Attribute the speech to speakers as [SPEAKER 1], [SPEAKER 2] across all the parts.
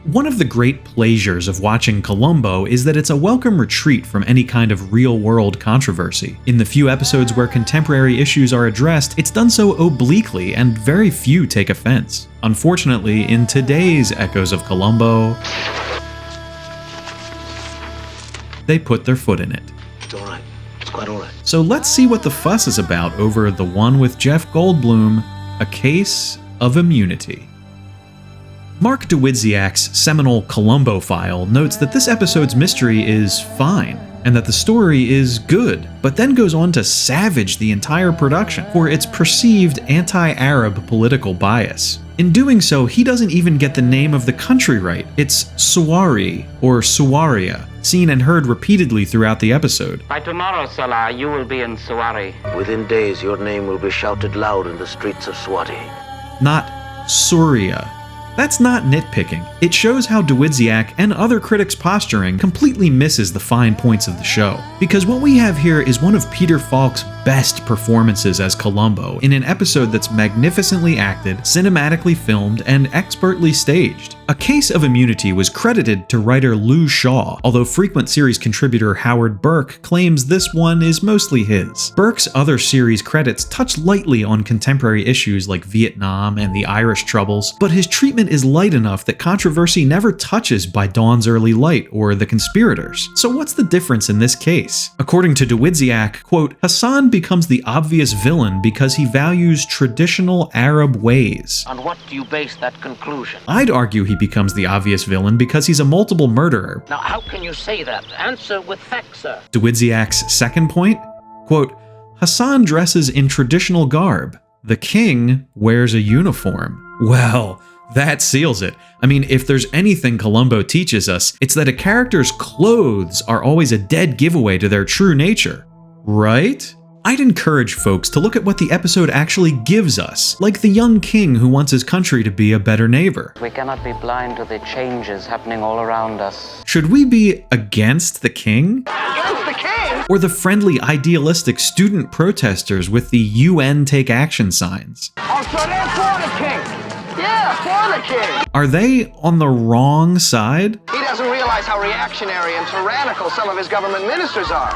[SPEAKER 1] One of the great pleasures of watching Columbo is that it's a welcome retreat from any kind of real-world controversy. In the few episodes where contemporary issues are addressed, it's done so obliquely and very few take offense. Unfortunately, in today's Echoes of Columbo, they put their foot in it.
[SPEAKER 2] It's alright. It's quite alright.
[SPEAKER 1] So let's see what the fuss is about over the one with Jeff Goldblum, A Case of Immunity. Mark Dawidziak's seminal Columbo file notes that this episode's mystery is fine, and that the story is good, but then goes on to savage the entire production for its perceived anti-Arab political bias. In doing so, he doesn't even get the name of the country right. It's Suwari, or Suwaria, seen and heard repeatedly throughout the episode.
[SPEAKER 3] By tomorrow, Salah, you will be in Suwari.
[SPEAKER 2] Within days, your name will be shouted loud in the streets of Swati.
[SPEAKER 1] Not Surya. That's not nitpicking. It shows how Dawidziak and other critics' posturing completely misses the fine points of the show. Because what we have here is one of Peter Falk's best performances as Columbo in an episode that's magnificently acted, cinematically filmed, and expertly staged. A Case of Immunity was credited to writer Lou Shaw, although frequent series contributor Howard Burke claims this one is mostly his. Burke's other series credits touch lightly on contemporary issues like Vietnam and the Irish Troubles, but his treatment is light enough that controversy never touches By Dawn's Early Light or The Conspirators. So what's the difference in this case? According to Dawidziak, quote, Hassan becomes the obvious villain because he values traditional Arab ways.
[SPEAKER 2] On what do you base that conclusion?
[SPEAKER 1] I'd argue he becomes the obvious villain because he's a multiple murderer.
[SPEAKER 2] Now, how can you say that? Answer with facts, sir.
[SPEAKER 1] Dawidziak's second point, quote, Hassan dresses in traditional garb. The king wears a uniform. Well, that seals it. I mean, if there's anything Columbo teaches us, it's that a character's clothes are always a dead giveaway to their true nature. Right? I'd encourage folks to look at what the episode actually gives us, like the young king who wants his country to be a better neighbor.
[SPEAKER 3] We cannot be blind to the changes happening all around us.
[SPEAKER 1] Should we be against the king?
[SPEAKER 2] Against the king?
[SPEAKER 1] Or the friendly, idealistic student protesters with the UN Take Action signs?
[SPEAKER 2] Oh, so they're for the king. Yeah, for the king.
[SPEAKER 1] Are they on the wrong side?
[SPEAKER 4] He doesn't realize how reactionary and tyrannical some of his government ministers are.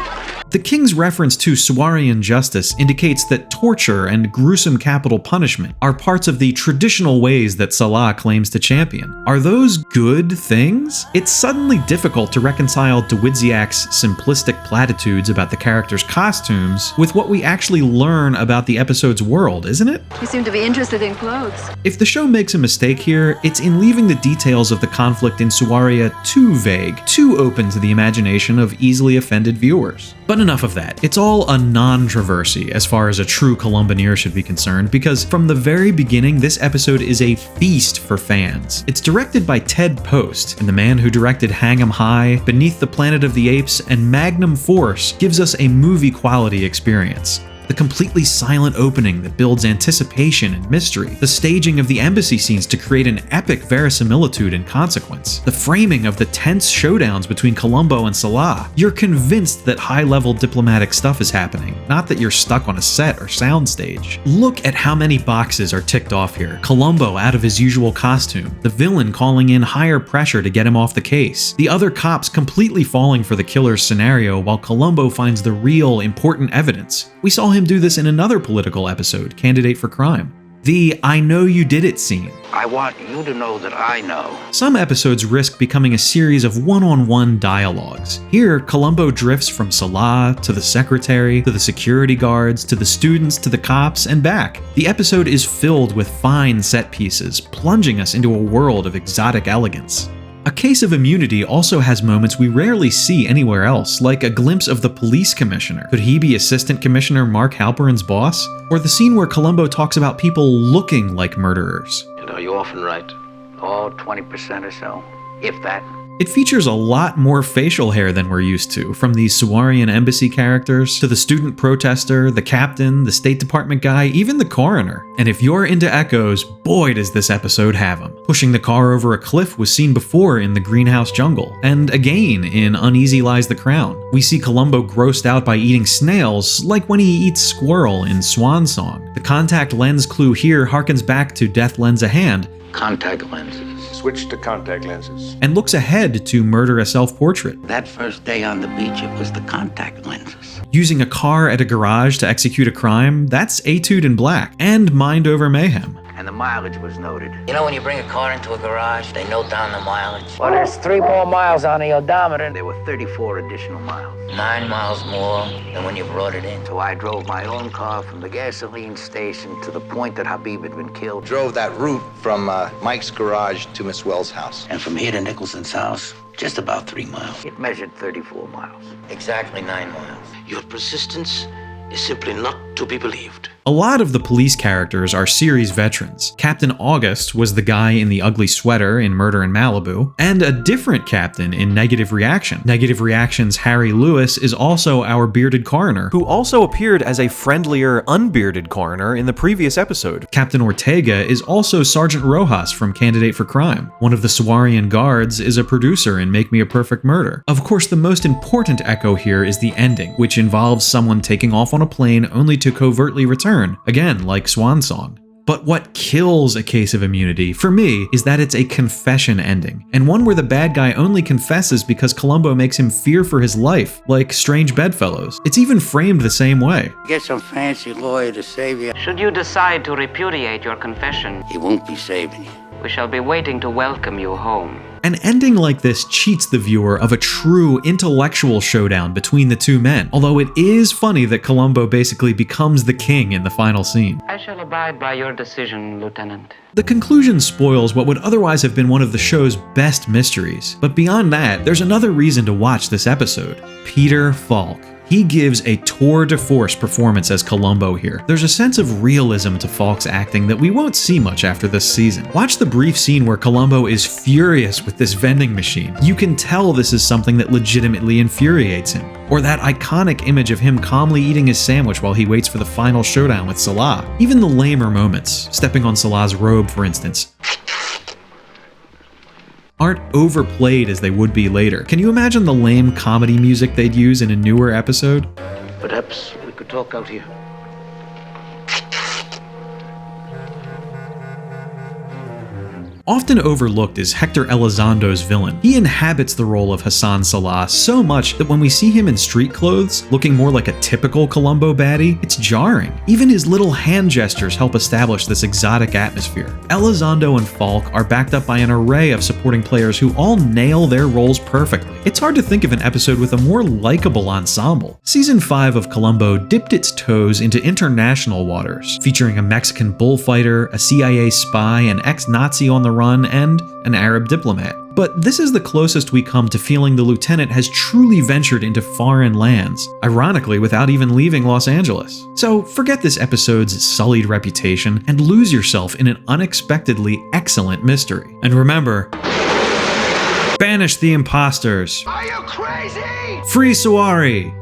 [SPEAKER 1] The king's reference to Suwarian justice indicates that torture and gruesome capital punishment are parts of the traditional ways that Salah claims to champion. Are those good things? It's suddenly difficult to reconcile Dawidziak's simplistic platitudes about the characters' costumes with what we actually learn about the episode's world, isn't it?
[SPEAKER 5] You seem to be interested in clothes.
[SPEAKER 1] If the show makes a mistake here, it's in leaving the details of the conflict in Suwaria too vague, too open to the imagination of easily offended viewers. But enough of that. It's all a non-controversy as far as a true Columboneer should be concerned, because from the very beginning, this episode is a feast for fans. It's directed by Ted Post, and the man who directed Hang 'em High, Beneath the Planet of the Apes, and Magnum Force gives us a movie-quality experience. The completely silent opening that builds anticipation and mystery, the staging of the embassy scenes to create an epic verisimilitude and consequence, the framing of the tense showdowns between Columbo and Salah. You're convinced that high-level diplomatic stuff is happening, not that you're stuck on a set or soundstage. Look at how many boxes are ticked off here. Columbo out of his usual costume, the villain calling in higher pressure to get him off the case, the other cops completely falling for the killer's scenario while Columbo finds the real, important evidence. We saw him do this in another political episode, Candidate for Crime. The I know you did it scene.
[SPEAKER 2] I want you to know that I know.
[SPEAKER 1] Some episodes risk becoming a series of one-on-one dialogues. Here, Columbo drifts from Salah to the secretary, to the security guards, to the students, to the cops, and back. The episode is filled with fine set pieces, plunging us into a world of exotic elegance. A Case of Immunity also has moments we rarely see anywhere else, like a glimpse of the police commissioner. Could he be Assistant Commissioner Mark Halperin's boss? Or the scene where Columbo talks about people looking like murderers.
[SPEAKER 2] And are you often right? Oh, 20% or so, if that.
[SPEAKER 1] It features a lot more facial hair than we're used to, from the Suwarian embassy characters, to the student protester, the captain, the State Department guy, even the coroner. And if you're into echoes, boy does this episode have them. Pushing the car over a cliff was seen before in The Greenhouse Jungle, and again in Uneasy Lies the Crown. We see Columbo grossed out by eating snails, like when he eats squirrel in Swan Song. The contact lens clue here harkens back to Death Lends a Hand.
[SPEAKER 2] Contact lenses.
[SPEAKER 6] Switch to contact lenses.
[SPEAKER 1] and looks ahead to murder a self-portrait.
[SPEAKER 2] That first day on the beach, it was the contact lenses.
[SPEAKER 1] Using a car at a garage to execute a crime, that's Etude in Black, and Mind Over Mayhem.
[SPEAKER 2] And the mileage was noted.
[SPEAKER 3] You know when you bring a car into a garage, they note down the mileage?
[SPEAKER 4] Well, there's 3 more miles on the odometer.
[SPEAKER 2] There were 34 additional miles.
[SPEAKER 3] 9 miles more than when you brought it in.
[SPEAKER 2] So I drove my own car from the gasoline station to the point that Habib had been killed.
[SPEAKER 7] Drove that route from Mike's garage to Miss Wells' house.
[SPEAKER 2] And from here to Nicholson's house, just about 3 miles. It measured 34 miles.
[SPEAKER 3] Exactly 9 miles.
[SPEAKER 8] Your persistence is simply not to be believed.
[SPEAKER 1] A lot of the police characters are series veterans. Captain August was the guy in the ugly sweater in Murder in Malibu, and a different captain in Negative Reaction. Negative Reaction's Harry Lewis is also our bearded coroner, who also appeared as a friendlier, unbearded coroner in the previous episode. Captain Ortega is also Sergeant Rojas from Candidate for Crime. One of the Sahuarian guards is a producer in Make Me a Perfect Murder. Of course, the most important echo here is the ending, which involves someone taking off on a plane only to covertly return, again like Swan Song. But what kills A Case of Immunity, for me, is that it's a confession ending, and one where the bad guy only confesses because Columbo makes him fear for his life, like Strange Bedfellows. It's even framed the same way.
[SPEAKER 2] Get some fancy lawyer to save you.
[SPEAKER 3] Should you decide to repudiate your confession,
[SPEAKER 2] He won't be saving you.
[SPEAKER 3] we shall be waiting to welcome you home.
[SPEAKER 1] An ending like this cheats the viewer of a true intellectual showdown between the two men, although it is funny that Columbo basically becomes the king in the final scene.
[SPEAKER 3] I shall abide by your decision, Lieutenant.
[SPEAKER 1] The conclusion spoils what would otherwise have been one of the show's best mysteries, but beyond that, there's another reason to watch this episode: Peter Falk. He gives a tour de force performance as Columbo here. There's a sense of realism to Falk's acting that we won't see much after this season. Watch the brief scene where Columbo is furious with this vending machine. You can tell this is something that legitimately infuriates him. Or that iconic image of him calmly eating his sandwich while he waits for the final showdown with Salah. Even the lamer moments, stepping on Salah's robe for instance, aren't overplayed as they would be later. Can you imagine the lame comedy music they'd use in a newer episode?
[SPEAKER 8] Perhaps we could talk out here.
[SPEAKER 1] Often overlooked is Hector Elizondo's villain. He inhabits the role of Hassan Salah so much that when we see him in street clothes, looking more like a typical Columbo baddie, it's jarring. Even his little hand gestures help establish this exotic atmosphere. Elizondo and Falk are backed up by an array of supporting players who all nail their roles perfectly. It's hard to think of an episode with a more likable ensemble. Season 5 of Columbo dipped its toes into international waters, featuring a Mexican bullfighter, a CIA spy, an ex-Nazi on the run, and an Arab diplomat. But this is the closest we come to feeling the lieutenant has truly ventured into foreign lands, ironically without even leaving Los Angeles. So forget this episode's sullied reputation and lose yourself in an unexpectedly excellent mystery. And remember, banish the imposters.
[SPEAKER 4] Are you crazy?
[SPEAKER 1] Free Sahuari!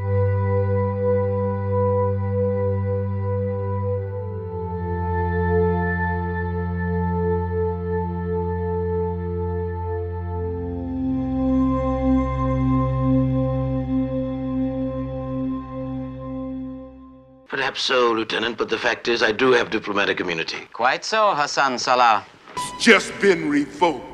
[SPEAKER 8] Perhaps so, Lieutenant, but the fact is I do have diplomatic immunity.
[SPEAKER 3] Quite so, Hassan Salah.
[SPEAKER 6] Just been revoked.